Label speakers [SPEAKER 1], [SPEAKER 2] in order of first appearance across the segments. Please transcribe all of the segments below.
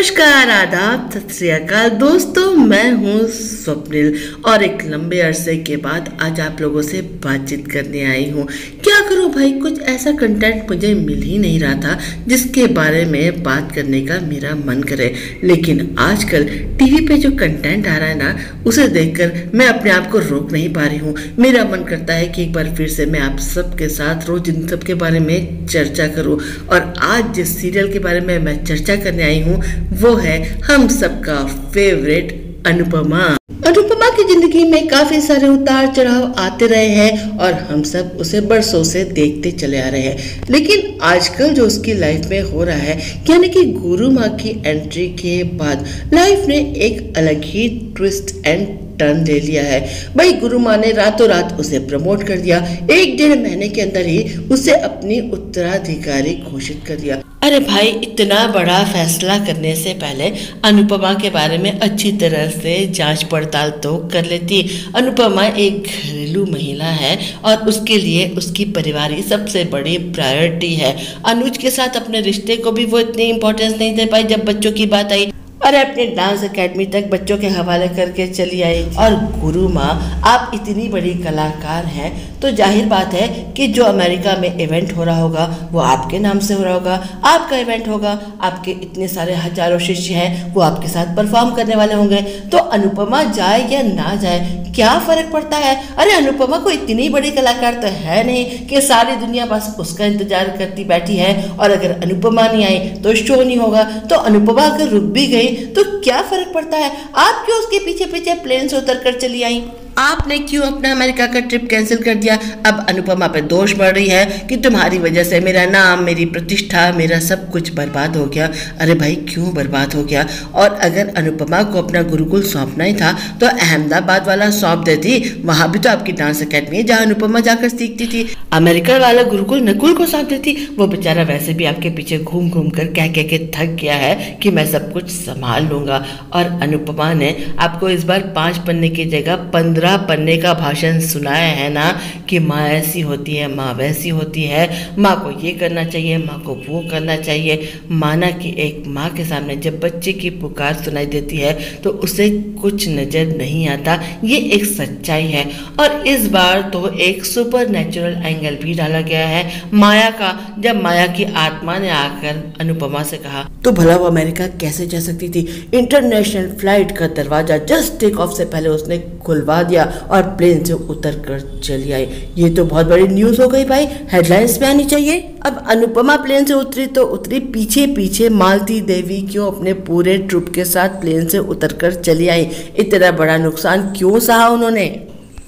[SPEAKER 1] नमस्कार, आदाब, सत श्री अकाल दोस्तों। मैं हूँ स्वप्निल और एक लंबे अरसे के बाद आज आप लोगों से बातचीत करने आई हूँ। क्या करूँ भाई, कुछ ऐसा कंटेंट मुझे मिल ही नहीं रहा था जिसके बारे में बात करने का मेरा मन करे। लेकिन आजकल टीवी पे जो कंटेंट आ रहा है ना, उसे देखकर मैं अपने आप को रोक नहीं पा रही हूँ। मेरा मन करता है कि एक बार फिर से मैं आप सबके साथ रोज इन सब के बारे में चर्चा करूँ। और आज जिस सीरियल के बारे में मैं चर्चा करने आई हूँ वो है हम सबका फेवरेट अनुपमा। अनुपमा की जिंदगी में काफी सारे उतार चढ़ाव आते रहे हैं और हम सब उसे बरसों से देखते चले आ रहे हैं। लेकिन आजकल जो उसकी लाइफ में हो रहा है, यानी कि गुरु माँ की एंट्री के बाद लाइफ ने एक अलग ही ट्विस्ट एंड टर्न ले लिया है। भाई गुरु माँ ने रातों रात उसे प्रमोट कर दिया। 1-1.5 महीने के अंदर ही उसे अपनी उत्तराधिकारी घोषित कर दिया। अरे भाई, इतना बड़ा फैसला करने से पहले अनुपमा के बारे में अच्छी तरह से जांच पड़ताल तो कर लेती। अनुपमा एक घरेलू महिला है और उसके लिए उसकी परिवार ही सबसे बड़ी प्रायोरिटी है। अनुज के साथ अपने रिश्ते को भी वो इतनी इम्पोर्टेंस नहीं दे पाई जब बच्चों की बात आई। अरे अपने डांस एकेडमी तक बच्चों के हवाले करके चली आई। और गुरु माँ, आप इतनी बड़ी कलाकार हैं तो जाहिर बात है कि जो अमेरिका में इवेंट हो रहा होगा वो आपके नाम से हो रहा होगा, आपका इवेंट होगा, आपके इतने सारे हजारों शिष्य हैं वो आपके साथ परफॉर्म करने वाले होंगे। तो अनुपमा जाए या ना जाए क्या फर्क पड़ता है। अरे अनुपमा को इतनी बड़ी कलाकार तो है नहीं कि सारी दुनिया बस उसका इंतजार करती बैठी है और अगर अनुपमा नहीं आई तो शो नहीं होगा। तो अनुपमा अगर रुक भी गई तो क्या फर्क पड़ता है। आप क्यों उसके पीछे पीछे प्लेन से उतर कर चली आई? आपने क्यों अपना अमेरिका का ट्रिप कैंसिल कर दिया? अब अनुपमा पे दोष बढ़ रही है कि तुम्हारी वजह से मेरा नाम, मेरी प्रतिष्ठा, मेरा सब कुछ बर्बाद हो गया। अरे भाई, क्यों बर्बाद हो गया? और अगर अनुपमा को अपना गुरुकुल सौंपना ही था तो अहमदाबाद वाला सौंप देती। वहां भी तो आपकी डांस अकेडमी है जहाँ अनुपमा जाकर सीखती थी। अमेरिका वाला गुरुकुल नकुल को सौंप देती। वो बेचारा वैसे भी आपके पीछे घूम घूम कर कह कह के थक गया है कि मैं सब कुछ संभाल लूंगा। और अनुपमा ने आपको इस बार 5 पन्ने की जगह 15 पन्ने का भाषण सुनाया है ना कि माँ ऐसी होती है, माँ वैसी होती है, माँ को ये करना चाहिए, माँ को वो करना चाहिए। माना कि एक माँ के सामने जब बच्चे की पुकार सुनाई देती है तो उसे कुछ नजर नहीं आता। ये एक सच्चाई है। और इस बार तो एक सुपर नेचुरल एंगल भी डाला गया है माया का। जब माया की आत्मा ने आकर अनुपमा से कहा तो भला वो अमेरिका कैसे जा सकती थी। इंटरनेशनल फ्लाइट का दरवाजा जस्ट टेक ऑफ से पहले उसने खुलवा दिया और प्लेन से उतर कर चली आई। ये तो बहुत बड़ी न्यूज हो गई भाई, हेडलाइंस में आनी चाहिए। अब अनुपमा प्लेन से उतरी तो उतरी, पीछे पीछे मालती देवी क्यों अपने पूरे ट्रुप के साथ प्लेन से उतर कर चली आई? इतना बड़ा नुकसान क्यों सहा उन्होंने?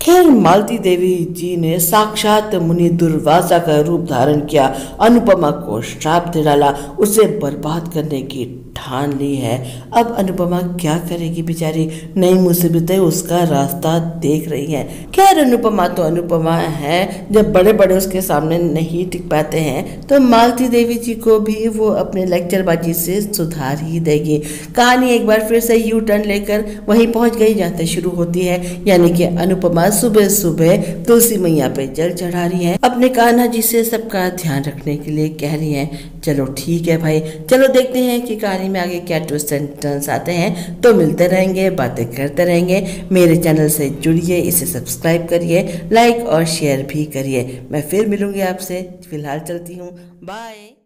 [SPEAKER 1] खैर, मालती देवी जी ने साक्षात मुनि दुर्वासा का रूप धारण किया, अनुपमा को श्राप दे डाला, उसे बर्बाद करने की ठान ली है। अब अनुपमा क्या करेगी बेचारी? नई मुसीबतें उसका रास्ता देख रही हैं। खैर, अनुपमा तो अनुपमा है, जब बड़े बड़े उसके सामने नहीं टिक पाते हैं तो मालती देवी जी को भी वो अपने लेक्चरबाजी से सुधार ही देगी। कहानी एक बार फिर से यू टर्न लेकर वहीं पहुंच गई जहाँ से शुरू होती है, यानी कि अनुपमा सुबह सुबह तुलसी मैया पे जल चढ़ा रही है, अपने कान्हा जी से सबका ध्यान रखने के लिए कह रही है। चलो ठीक है भाई, चलो देखते हैं कि कहानी में आगे क्या ट्विस्ट एंड टर्न्स आते हैं। तो मिलते रहेंगे, बातें करते रहेंगे। मेरे चैनल से जुड़िए, इसे सब्सक्राइब करिए, लाइक और शेयर भी करिए। मैं फिर मिलूंगी आपसे। फिलहाल चलती हूँ, बाय।